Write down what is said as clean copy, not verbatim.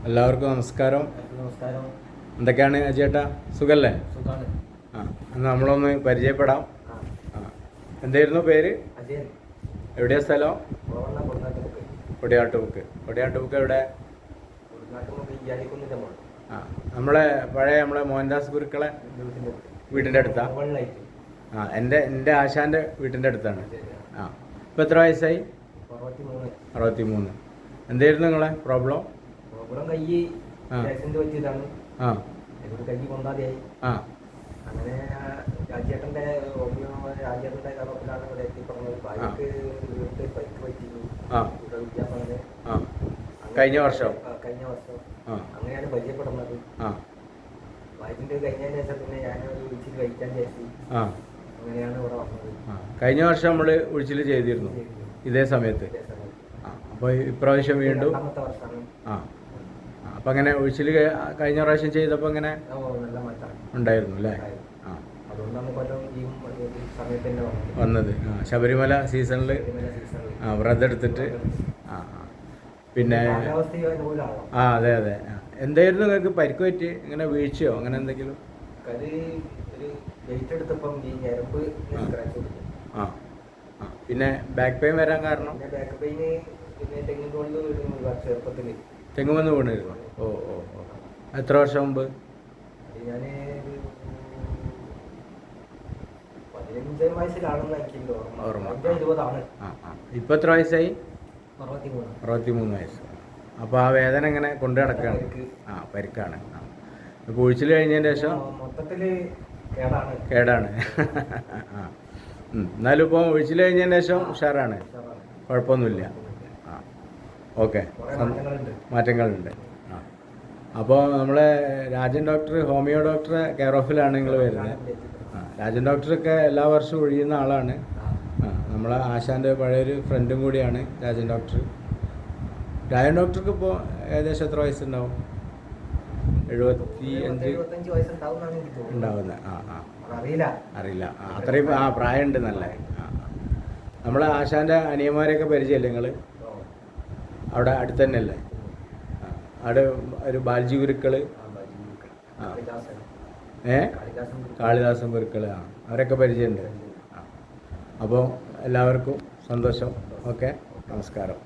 എല്ലാവർക്കും നമസ്കാരം. നമസ്കാരം. എന്തൊക്കെയാണ് അജയേട്ടാ, സുഖല്ലേ? സുഖാണ്. എന്നാൽ നമ്മളൊന്ന് പരിചയപ്പെടാം. എന്തായിരുന്നു പേര്? അജയൻ. എവിടെയാ സ്ഥലം? കൊടിയാട്ടുമുക്ക്. കൊടിയാട്ടുമുക്ക് എവിടെ? നമ്മളെ പഴയ മോഹൻദാസ് ഗുരുക്കളെ വീട്ടിൻ്റെ അടുത്താ? എൻ്റെ ആശാൻ്റെ വീട്ടിൻ്റെ അടുത്താണ്. ഇപ്പം എത്ര വയസ്സായി? 63. എന്തായിരുന്നു നിങ്ങളെ പ്രോബ്ലം? കൈ പറ്റിയതാണ്. കൈ കൊണ്ടാതെയായി. അങ്ങനെ രാജേട്ടൻ്റെ കറപ്പിലാണ് ഇവിടെ എത്തിപ്പെടുന്നത്. ഭാര്യക്ക് പരിക്ക് പറ്റിയിരുന്നു വിദ്യാഭ്യാസം കഴിഞ്ഞ വർഷം. അങ്ങനെയാണ് പരിചയപ്പെടുന്നത്. ഭാര്യൻ്റെ കഴിഞ്ഞതിന് ശേഷം പിന്നെ ഞാനൊരു വിളിച്ചിൽ കഴിക്കാൻ ചേച്ചി അങ്ങനെയാണ് ഇവിടെ വന്നത്. കഴിഞ്ഞ വർഷം നമ്മൾ വിളിച്ചിൽ ചെയ്തിരുന്നു ഇതേ സമയത്ത്. അപ്പോൾ ഇപ്രാവശ്യം വീണ്ടും അപ്പം അങ്ങനെ ഒഴിച്ചിൽ കഴിഞ്ഞ പ്രാവശ്യം ചെയ്തപ്പോൾ അങ്ങനെ ഉണ്ടായിരുന്നു അല്ലേ? വന്നത് ശബരിമല സീസണിൽ വ്രതം എടുത്തിട്ട്. പിന്നെ അതെ അതെ. എന്തായിരുന്നു നിങ്ങൾക്ക് പരിക്ക് പറ്റി? ഇങ്ങനെ വീഴ്ചയോ അങ്ങനെ എന്തെങ്കിലും? പിന്നെ ബാക്ക് പെയിൻ വരാൻ കാരണം? തെങ്ങുമെന്ന് വീണിരുന്നു. ഓ ഓ ഓ. എത്ര വർഷം മുമ്പ്? ഞാൻ 15 വയസ്സിലാണെന്ന് എനിക്ക് ഓർമ്മ. 20 ഇപ്പം എത്ര വയസ്സായി? 63 വയസ്സ്. അപ്പോൾ ആ വേദന എങ്ങനെ കൊണ്ടു നടക്കുകയാണ്? പരിക്കാണ്. ഇപ്പോൾ ഒഴിച്ചിൽ കഴിഞ്ഞതിന് ശേഷം മൊത്തത്തിൽ കേടാണ്. എന്നാലും ഇപ്പോൾ ഒഴിച്ചിൽ കഴിഞ്ഞതിന് ശേഷം ഉഷാറാണ്, കുഴപ്പമൊന്നുമില്ല. ഓക്കെ, മാറ്റങ്ങളുണ്ട്. അപ്പോൾ നമ്മളെ രാജൻ ഡോക്ടർ, ഹോമിയോ ഡോക്ടറെ കെയർ ഓഫിലാണ് നിങ്ങൾ വരുന്നത്. രാജൻ ഡോക്ടറൊക്കെ എല്ലാ വർഷവും ഒഴിയുന്ന ആളാണ്. നമ്മളെ ആശാൻ്റെ പഴയൊരു ഫ്രണ്ടും കൂടിയാണ് രാജൻ ഡോക്ടർ. രാജൻ ഡോക്ടർക്ക് ഇപ്പോൾ ഏകദേശം എത്ര വയസ്സുണ്ടാവും? 75 ഉണ്ടാവുന്നത്. അറിയില്ല. അത്രയും പ്രായമുണ്ട്. നല്ല നമ്മളെ ആശാൻ്റെ അനിയന്മാരെയൊക്കെ പരിചയമല്ലേ നിങ്ങൾ? അവിടെ അടുത്ത് തന്നെയല്ലേ? അവിടെ ഒരു ബാൽജി ഗുരുക്കൾ, കാളിദാസൻ ഗുരുക്കൾ, അവരൊക്കെ പരിചയമുണ്ട്. അപ്പോൾ എല്ലാവർക്കും സന്തോഷം. ഓക്കെ, നമസ്കാരം.